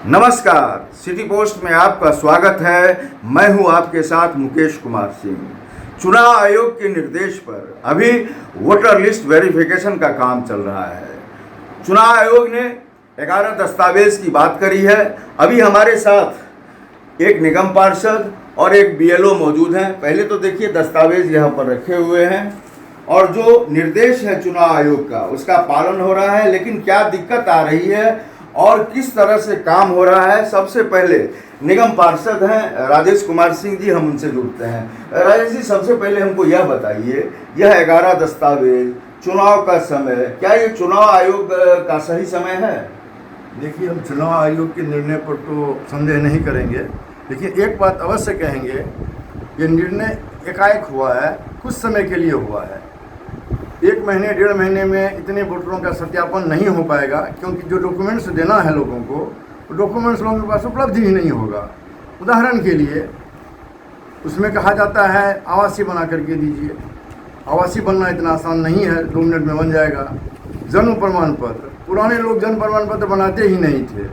नमस्कार, city post में आपका स्वागत है। मैं हूं आपके साथ मुकेश कुमार सिंह। चुनाव आयोग के निर्देश पर अभी वोटर लिस्ट वेरिफिकेशन का काम चल रहा है। चुनाव आयोग ने 11 दस्तावेज की बात करी है। अभी हमारे साथ एक निगम पार्षद और एक बीएलओ मौजूद हैं। पहले तो देखिए दस्तावेज यहाँ पर रखे हुए हैं और जो निर्देश है चुनाव आयोग का उसका पालन हो रहा है, लेकिन क्या दिक्कत आ रही है और किस तरह से काम हो रहा है। सबसे पहले निगम पार्षद हैं राजेश कुमार सिंह जी, हम उनसे जुड़ते हैं। राजेश जी, सबसे पहले हमको यह बताइए, यह 11 दस्तावेज, चुनाव का समय, क्या ये चुनाव आयोग का सही समय है? देखिए, हम चुनाव आयोग के निर्णय पर तो संदेह नहीं करेंगे, लेकिन एक बात अवश्य कहेंगे, ये निर्णय एकाएक हुआ है, कुछ समय के लिए हुआ है। 1 महीने 1.5 महीने में इतने वोटरों का सत्यापन नहीं हो पाएगा, क्योंकि जो डॉक्यूमेंट्स देना है लोगों को, वो डॉक्यूमेंट्स लोगों के पास उपलब्ध ही नहीं होगा। उदाहरण के लिए उसमें कहा जाता है आवासीय बना करके दीजिए। आवासीय बनना इतना आसान नहीं है, 2 मिनट में बन जाएगा। जन्म प्रमाण पत्र, पुराने लोग जन्म प्रमाण पत्र बनाते ही नहीं थे।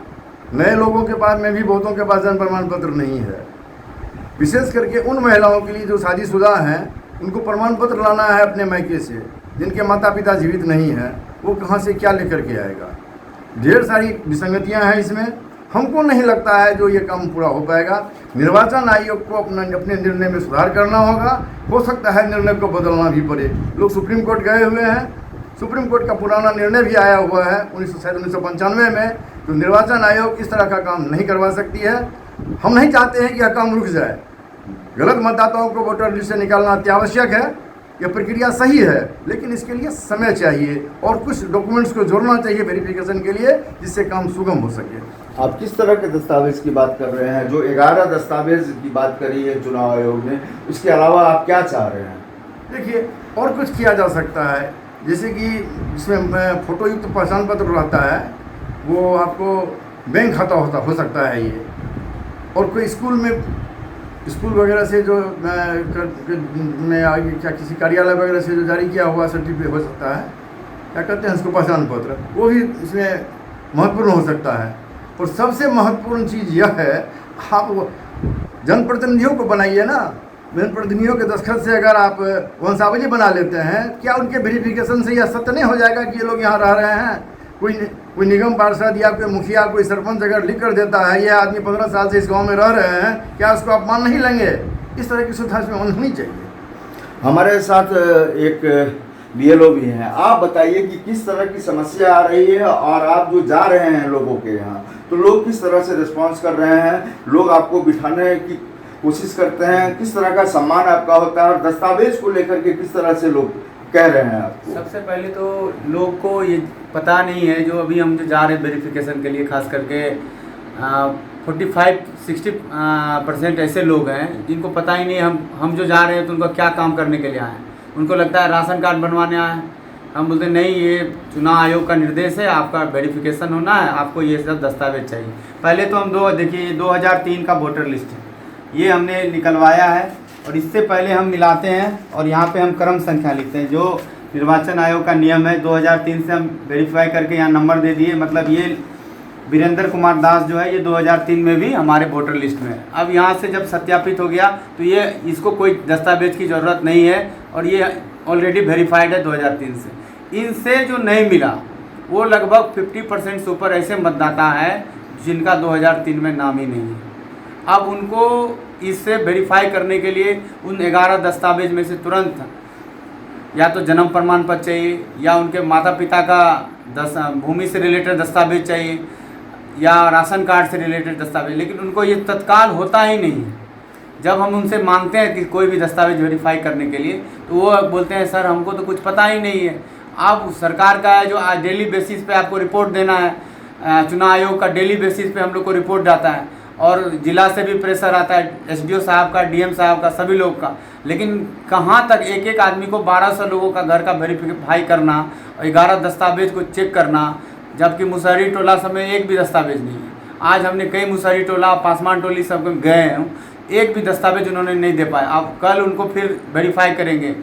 नए लोगों के पास में भी बहुतों के पास जन्म प्रमाण पत्र नहीं है। विशेष करके उन महिलाओं के लिए जो शादीशुदा हैं, उनको प्रमाण पत्र लाना है अपने मायके से। जिनके माता पिता जीवित नहीं हैं, वो कहाँ से क्या लेकर के आएगा। ढेर सारी विसंगतियां हैं इसमें। हमको नहीं लगता है जो ये काम पूरा हो पाएगा। निर्वाचन आयोग को अपने निर्णय में सुधार करना होगा। हो सकता है निर्णय को बदलना भी पड़े। लोग सुप्रीम कोर्ट गए हुए हैं। सुप्रीम कोर्ट का पुराना निर्णय भी आया हुआ है 1995 में। तो निर्वाचन आयोग इस तरह का काम नहीं करवा सकती है। हम नहीं चाहते हैं कि यह काम रुक जाए। गलत मतदाताओं को वोटर लिस्ट से निकालना अत्यावश्यक है। यह प्रक्रिया सही है, लेकिन इसके लिए समय चाहिए और कुछ डॉक्यूमेंट्स को जोड़ना चाहिए वेरिफिकेशन के लिए, जिससे काम सुगम हो सके। आप किस तरह के दस्तावेज की बात कर रहे हैं? जो 11 दस्तावेज की बात करी है चुनाव आयोग ने, उसके अलावा आप क्या चाह रहे हैं? देखिए, और कुछ किया जा सकता है, जैसे कि जिसमें फोटो युक्त पहचान पत्र रहता है, वो आपको बैंक खाता हो सकता है ये। और कोई स्कूल वगैरह से जो मैं आगे क्या किसी कार्यालय वगैरह से जो जारी किया हुआ सर्टिफिकेट हो सकता है, क्या कहते हैं उसको, पहचान पत्र, वो भी इसमें महत्वपूर्ण हो सकता है। और सबसे महत्वपूर्ण चीज़ यह है, आप जनप्रतिनिधियों को बनाइए ना। जनप्रतिनिधियों के दस्तखत से अगर आप वंशावली बना लेते हैं, क्या उनके वेरिफिकेशन से यह सत्य नहीं हो जाएगा कि ये लोग यहाँ रह रहे हैं? कोई निगम पार्षद या कोई मुखिया, कोई सरपंच अगर लिख कर देता है ये आदमी 15 साल से इस गांव में रह रहे हैं, क्या उसको आप मान नहीं लेंगे? इस तरह की सुविधा इसमें होनी चाहिए। हमारे साथ एक बीएलओ भी हैं। आप बताइए कि किस तरह की समस्या आ रही है और आप जो जा रहे हैं लोगों के यहाँ, तो लोग किस तरह से रिस्पॉन्स कर रहे हैं? लोग आपको बिठाने की कोशिश करते हैं? किस तरह का सम्मान आपका होता है और दस्तावेज को लेकर के किस तरह से लोग कह रहे हैं आपको? सबसे पहले तो लोग को ये पता नहीं है, जो अभी हम जो जा रहे हैं वेरिफिकेशन के लिए, खास करके 45-60% ऐसे लोग हैं जिनको पता ही नहीं हम जो जा रहे हैं तो उनको क्या काम करने के लिए आए हैं। उनको लगता है राशन कार्ड बनवाने आए हैं। हम बोलते हैं नहीं, ये चुनाव आयोग का निर्देश है, आपका वेरिफिकेशन होना है, आपको ये सब दस्तावेज चाहिए। पहले तो हम 2003 का वोटर लिस्ट है, ये हमने निकलवाया है और इससे पहले हम मिलाते हैं और यहाँ पे हम क्रम संख्या लिखते हैं। जो निर्वाचन आयोग का नियम है, 2003 से हम वेरीफाई करके यहाँ नंबर दे दिए। मतलब ये वीरेंद्र कुमार दास जो है, ये 2003 में भी हमारे वोटर लिस्ट में है। अब यहाँ से जब सत्यापित हो गया तो ये इसको कोई दस्तावेज की ज़रूरत नहीं है और ये ऑलरेडी वेरीफाइड है 2003 से। इनसे जो नहीं मिला वो लगभग 50% से ऊपर ऐसे मतदाता है जिनका 2003 में नाम ही नहीं है। अब उनको इससे वेरीफाई करने के लिए उन 11 दस्तावेज में से तुरंत या तो जन्म प्रमाण पत्र चाहिए, या उनके माता पिता का भूमि से रिलेटेड दस्तावेज चाहिए, या राशन कार्ड से रिलेटेड दस्तावेज। लेकिन उनको ये तत्काल होता ही नहीं है। जब हम उनसे मांगते हैं कि कोई भी दस्तावेज वेरीफाई करने के लिए, तो वो बोलते हैं सर हमको तो कुछ पता ही नहीं है। अब सरकार का है जो डेली बेसिस पे आपको रिपोर्ट देना है, चुनाव आयोग का डेली बेसिस पे हम लोग को रिपोर्ट जाता है और जिला से भी प्रेशर आता है, एसडीओ साहब का, डीएम साहब का, सभी लोग का। लेकिन कहाँ तक एक आदमी को 1200 लोगों का घर का वेरीफाई करना और 11 दस्तावेज को चेक करना, जबकि मुसहरी टोला समय एक भी दस्तावेज नहीं है। आज हमने कई मुसहरी टोला, पासवान टोली सब गए हैं, एक भी दस्तावेज उन्होंने नहीं दे पाए। अब कल उनको फिर वेरीफाई करेंगे।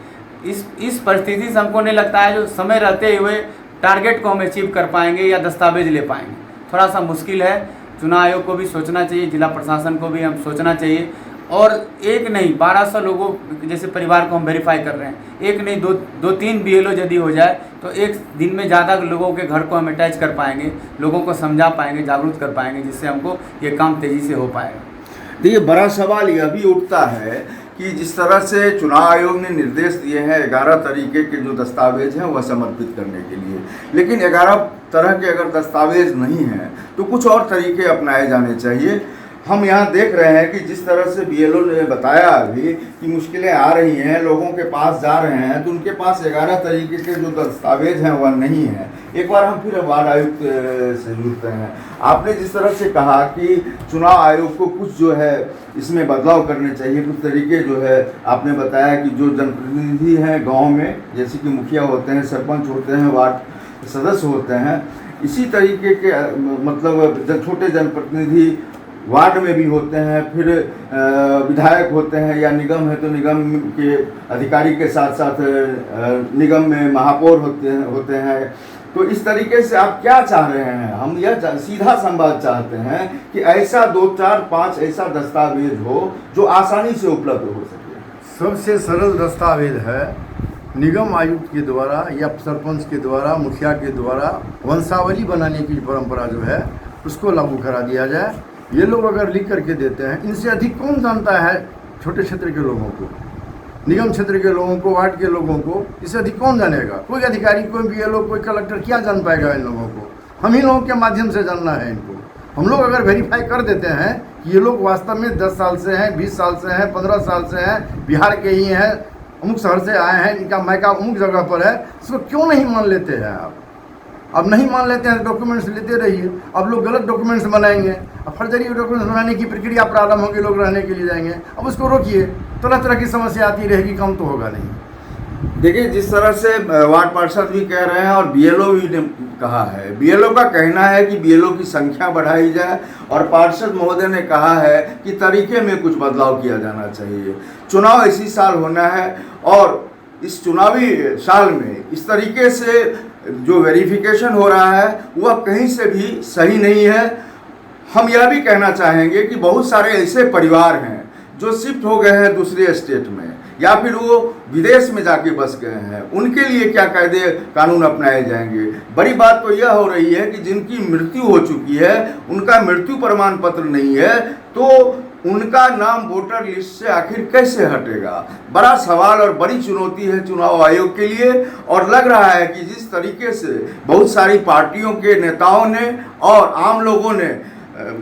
इस परिस्थिति से हमको नहीं लगता है जो समय रहते हुए टारगेट को हम अचीव कर पाएंगे या दस्तावेज ले पाएंगे। थोड़ा सा मुश्किल है। चुनाव आयोग को भी सोचना चाहिए, जिला प्रशासन को भी हम सोचना चाहिए। और एक नहीं 1200 लोगों जैसे परिवार को हम वेरीफाई कर रहे हैं, एक नहीं दो तीन BLO यदि हो जाए तो एक दिन में ज़्यादा लोगों के घर को हम अटैच कर पाएंगे, लोगों को समझा पाएंगे, जागरूक कर पाएंगे, जिससे हमको ये काम तेज़ी से हो पाएगा। देखिए, बड़ा सवाल यह भी उठता है कि जिस तरह से चुनाव आयोग ने निर्देश दिए हैं 11 तरीके के जो दस्तावेज हैं वह समर्पित करने के लिए, लेकिन 11 तरह के अगर दस्तावेज नहीं हैं तो कुछ और तरीके अपनाए जाने चाहिए। हम यहाँ देख रहे हैं कि जिस तरह से BLO ने बताया अभी कि मुश्किलें आ रही हैं, लोगों के पास जा रहे हैं तो उनके पास 11 तरीके के जो दस्तावेज हैं वह नहीं है। एक बार हम फिर वार्ड आयुक्त से जुड़ते हैं। आपने जिस तरह से कहा कि चुनाव आयोग को कुछ जो है इसमें बदलाव करने चाहिए, कुछ तरीके जो है आपने बताया कि जो जनप्रतिनिधि हैं गाँव में, जैसे कि मुखिया होते हैं, सरपंच होते हैं, वार्ड सदस्य होते हैं, इसी तरीके के मतलब छोटे जनप्रतिनिधि वार्ड में भी होते हैं, फिर विधायक होते हैं या निगम है तो निगम के अधिकारी के साथ साथ निगम में महापौर होते हैं। तो इस तरीके से आप क्या चाह रहे हैं? हम यह सीधा संवाद चाहते हैं कि ऐसा 2, 4, 5 ऐसा दस्तावेज हो जो आसानी से उपलब्ध हो सके। सबसे सरल दस्तावेज है निगम आयुक्त के द्वारा या सरपंच के द्वारा, मुखिया के द्वारा वंशावली बनाने की परंपरा जो है उसको लागू करा दिया जाए। ये लोग अगर लिख करके देते हैं, इनसे अधिक कौन जानता है छोटे क्षेत्र के लोगों को, निगम क्षेत्र के लोगों को, वार्ड के लोगों को, इससे अधिक कौन जानेगा? कोई अधिकारी, कोई BLO, कोई कलेक्टर क्या जान पाएगा इन लोगों को? हम ही लोगों के माध्यम से जानना है इनको। हम लोग अगर वेरीफाई कर देते हैं कि ये लोग वास्तव में 10 साल से हैं, 20 साल से हैं, 15 साल से हैं, बिहार के ही हैं, अमुक शहर से आए हैं, इनका मायका अमुक जगह पर है, इसको क्यों नहीं मान लेते हैं आप? अब नहीं मान लेते हैं, डॉक्यूमेंट्स लेते रहिए। अब लोग गलत डॉक्यूमेंट्स बनाएंगे, अब फर्जरी डॉक्यूमेंट्स बनाने की प्रक्रिया प्रारंभ होगी, लोग रहने के लिए जाएंगे। अब उसको रोकिए, तरह तरह की समस्या आती रहेगी, कम तो होगा नहीं। देखिए, जिस तरह से वार्ड पार्षद भी कह रहे हैं और BLO भी ने कहा है, BLO का कहना है कि BLO की संख्या बढ़ाई जाए और पार्षद महोदय ने कहा है कि तरीके में कुछ बदलाव किया जाना चाहिए। चुनाव इसी साल होना है और इस चुनावी साल में इस तरीके से जो वेरिफिकेशन हो रहा है वह कहीं से भी सही नहीं है। हम यह भी कहना चाहेंगे कि बहुत सारे ऐसे परिवार हैं जो शिफ्ट हो गए हैं दूसरे स्टेट में या फिर वो विदेश में जाके बस गए हैं, उनके लिए क्या कायदे कानून अपनाए जाएंगे? बड़ी बात तो यह हो रही है कि जिनकी मृत्यु हो चुकी है, उनका मृत्यु प्रमाण पत्र नहीं है, तो उनका नाम वोटर लिस्ट से आखिर कैसे हटेगा? बड़ा सवाल और बड़ी चुनौती है चुनाव आयोग के लिए। और लग रहा है कि जिस तरीके से बहुत सारी पार्टियों के नेताओं ने और आम लोगों ने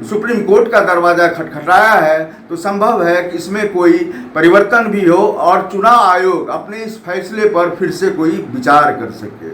सुप्रीम कोर्ट का दरवाज़ा खटखटाया है, तो संभव है कि इसमें कोई परिवर्तन भी हो और चुनाव आयोग अपने इस फैसले पर फिर से कोई विचार कर सके।